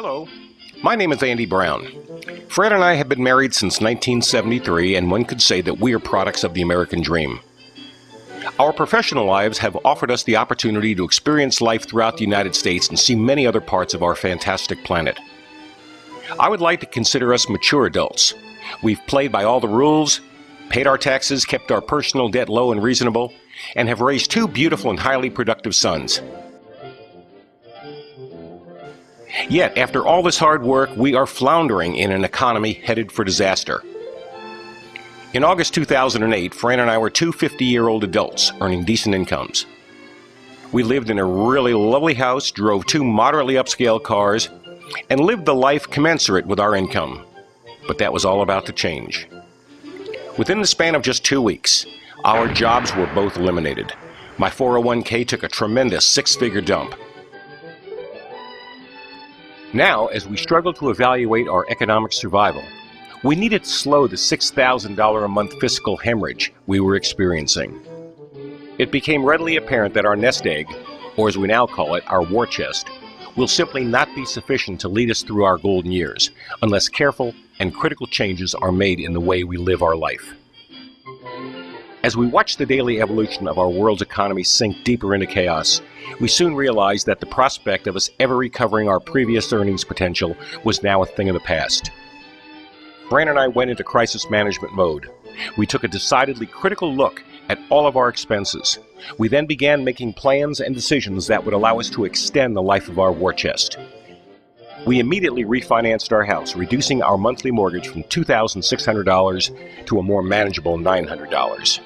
Hello, my name is Andy Brown. Fred and I have been married since 1973, and one could say that we are products of the American dream. Our professional lives have offered us the opportunity to experience life throughout the United States and see many other parts of our fantastic planet. I would like to consider us mature adults. We've played by all the rules, paid our taxes, kept our personal debt low and reasonable, and have raised two beautiful and highly productive sons. Yet, after all this hard work, we are floundering in an economy headed for disaster. In August 2008, Fran and I were two 50-year-old adults earning decent incomes. We lived in a really lovely house, drove two moderately upscale cars, and lived the life commensurate with our income. But that was all about to change. Within the span of just 2 weeks, our jobs were both eliminated. My 401k took a tremendous six-figure dump. Now, as we struggle to evaluate our economic survival, we needed to slow the $6,000 a month fiscal hemorrhage we were experiencing. It became readily apparent that our nest egg, or as we now call it, our war chest, will simply not be sufficient to lead us through our golden years unless careful and critical changes are made in the way we live our life. As we watch the daily evolution of our world's economy sink deeper into chaos, we soon realized that the prospect of us ever recovering our previous earnings potential was now a thing of the past. Fran and I went into crisis management mode. We took a decidedly critical look at all of our expenses. We then began making plans and decisions that would allow us to extend the life of our war chest. We immediately refinanced our house, reducing our monthly mortgage from $2,600 to a more manageable $900.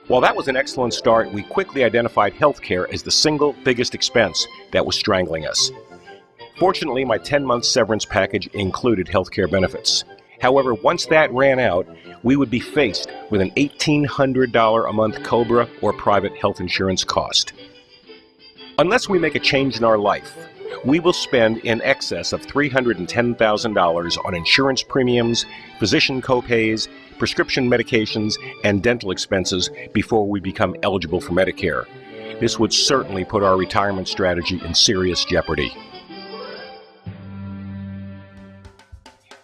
While that was an excellent start, we quickly identified healthcare as the single biggest expense that was strangling us. Fortunately, my 10-month severance package included healthcare benefits. However, once that ran out, we would be faced with an $1,800 a month COBRA or private health insurance cost. Unless we make a change in our life, we will spend in excess of $310,000 on insurance premiums, physician copays, prescription medications, and dental expenses before we become eligible for Medicare. This would certainly put our retirement strategy in serious jeopardy.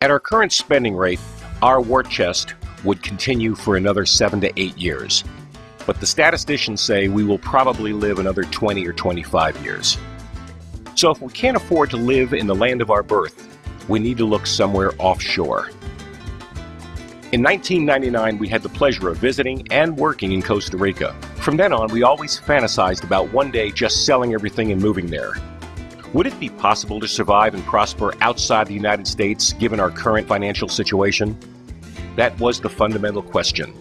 At our current spending rate, our war chest would continue for another 7 to 8 years. But the statisticians say we will probably live another 20 or 25 years. So if we can't afford to live in the land of our birth, we need to look somewhere offshore. In 1999, we had the pleasure of visiting and working in Costa Rica. From then on, we always fantasized about one day just selling everything and moving there. Would it be possible to survive and prosper outside the United States given our current financial situation? That was the fundamental question.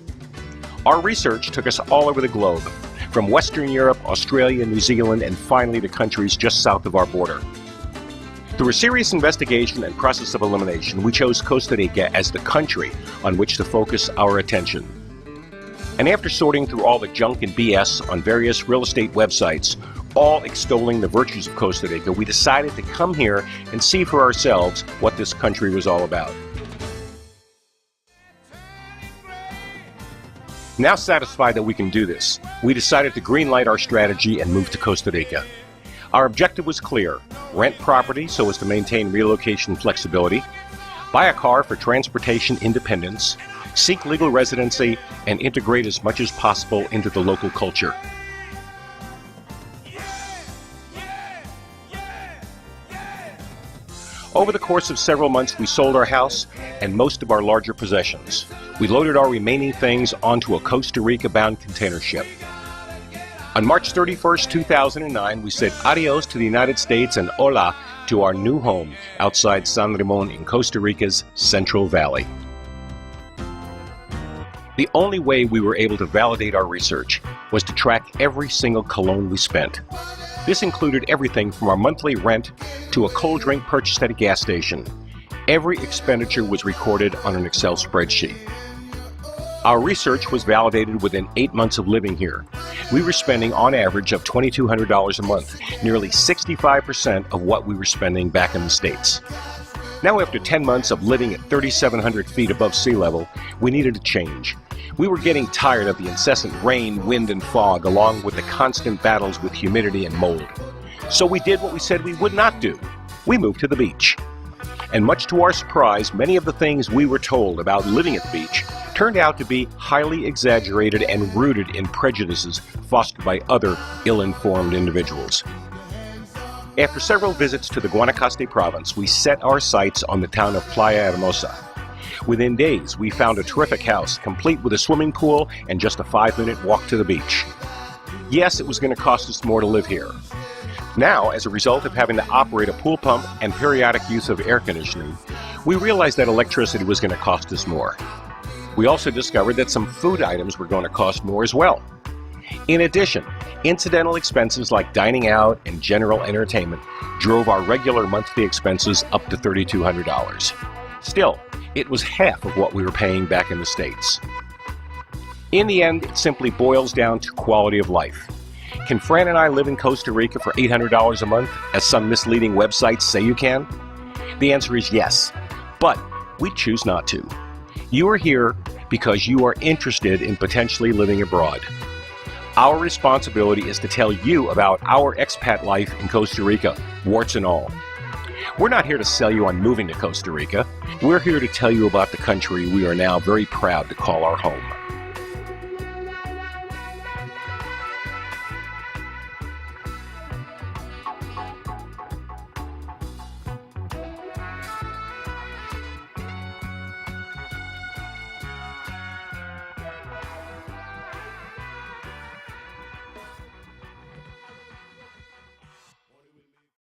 Our research took us all over the globe, from Western Europe, Australia, New Zealand, and finally to countries just south of our border. Through a serious investigation and process of elimination, we chose Costa Rica as the country on which to focus our attention. And after sorting through all the junk and BS on various real estate websites, all extolling the virtues of Costa Rica, we decided to come here and see for ourselves what this country was all about. Now satisfied that we can do this, we decided to greenlight our strategy and move to Costa Rica. Our objective was clear: rent property so as to maintain relocation flexibility, buy a car for transportation independence, seek legal residency, and integrate as much as possible into the local culture. Over the course of several months, we sold our house and most of our larger possessions. We loaded our remaining things onto a Costa Rica-bound container ship. On March 31st, 2009, we said adios to the United States and hola to our new home outside San Ramon in Costa Rica's Central Valley. The only way we were able to validate our research was to track every single cologne we spent. This included everything from our monthly rent to a cold drink purchased at a gas station. Every expenditure was recorded on an Excel spreadsheet. Our research was validated within 8 months of living here. We were spending on average of $2,200 a month, nearly 65% of what we were spending back in the States. Now, after 10 months of living at 3,700 feet above sea level, we needed a change. We were getting tired of the incessant rain, wind, and fog, along with the constant battles with humidity and mold. So we did what we said we would not do. We moved to the beach. And much to our surprise, many of the things we were told about living at the beach turned out to be highly exaggerated and rooted in prejudices fostered by other ill-informed individuals. After several visits to the Guanacaste province, we set our sights on the town of Playa Hermosa. Within days, we found a terrific house, complete with a swimming pool and just a 5-minute walk to the beach. Yes, it was going to cost us more to live here. Now, as a result of having to operate a pool pump and periodic use of air conditioning, we realized that electricity was going to cost us more. We also discovered that some food items were going to cost more as well. In addition, incidental expenses like dining out and general entertainment drove our regular monthly expenses up to $3,200. Still, it was half of what we were paying back in the States. In the end, it simply boils down to quality of life. Can Fran and I live in Costa Rica for $800 a month, as some misleading websites say you can? The answer is yes, but we choose not to. You are here because you are interested in potentially living abroad. Our responsibility is to tell you about our expat life in Costa Rica, warts and all. We're not here to sell you on moving to Costa Rica. We're here to tell you about the country we are now very proud to call our home.